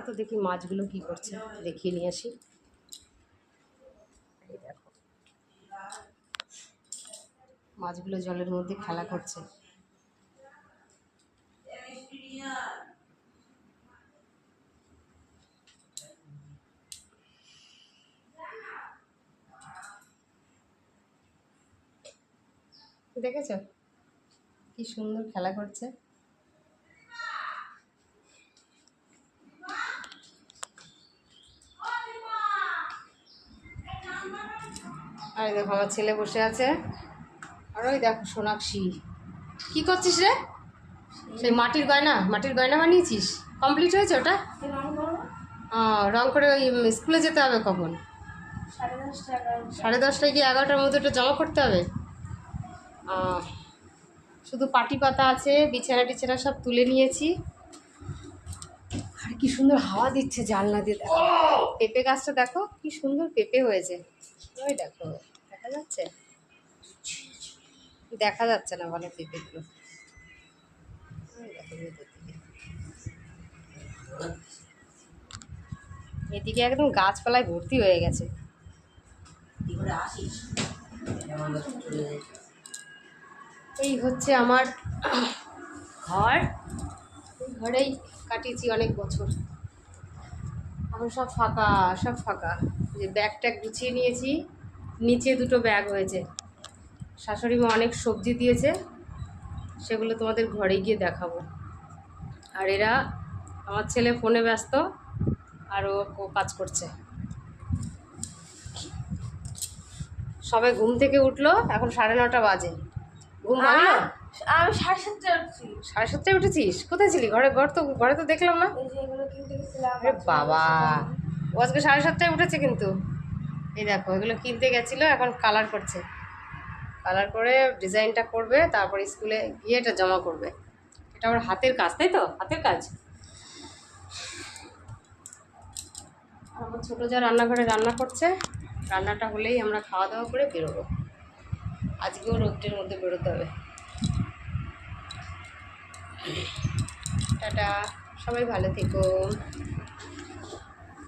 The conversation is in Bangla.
তো দেখি মাছগুলো কি করছে, দেখিয়ে নিয়ে আসি। দেখো মাছগুলো জলের মধ্যে খেলা করছে। দেখেছো কি সুন্দর খেলা করছে। আর দেখো আমার ছেলে বসে আছে, আর ওই দেখো সোনাক্ষী কি করছিস রে? সেই মাটির গয়না বানিয়েছিস? কমপ্লিট হয়েছে ওটা? রং করে ওই স্কুলে যেতে হবে কখন? 10:30টায় কি 11টার মধ্যে ওটা জমা করতে হবে? শুধু পাটি পাতা আছে, বিছানা টিছানা সব তুলে নিয়েছি। আর কি সুন্দর হাওয়া দিচ্ছে জানলা দিয়ে। দেখো পেঁপে গাছটা দেখো কি সুন্দর পেঁপে হয়েছে। ওই দেখো দেখা যাচ্ছে, দেখা যাচ্ছে না ভালো পেঁপেগুলো। এদিকে একদম গাছপালায় ভর্তি হয়ে গেছে। এই হচ্ছে আমার ঘর, এই ঘরেই কাটিয়েছি অনেক বছর। এখন সব ফাঁকা, সব ফাঁকা। যে ব্যাগ ট্যাগ গুছিয়ে নিয়েছি, নিচে 2টো ব্যাগ হয়েছে। শাশুড়ি মা অনেক সবজি দিয়েছে, সেগুলো তোমাদের ঘরে গিয়ে দেখাবো। আর এরা, আমার ছেলে ফোনে ব্যস্ত আর ও কাজ করছে। সবে ঘুম থেকে উঠলো, এখন 9:30 বাজে। ঘুম ভাঙলো? আমি 7:30টায় উঠছি। 7:30টায় উঠেছিস? কোথায় ছিলি? ঘরে তো দেখলাম না। আরে বাবা, ও আজকে 7:30টায় উঠেছে কিন্তু। এই দেখো এগুলো কিনতে গেছিলো, এখন কালার করছে। কালার করে ডিজাইনটা করবে, তারপর স্কুলে গিয়ে এটা জমা করবে। এটা আমার হাতের কাজ, তাই তো? হাতের কাজ। আমার ছোটো যা রান্নাঘরে রান্না করছে, রান্নাটা হলেই আমরা খাওয়া দাওয়া করে বেরোবো। আজকেও রোদ্রের মধ্যে বেরোতে হবে। টাটা, সবাই ভালো থেকো।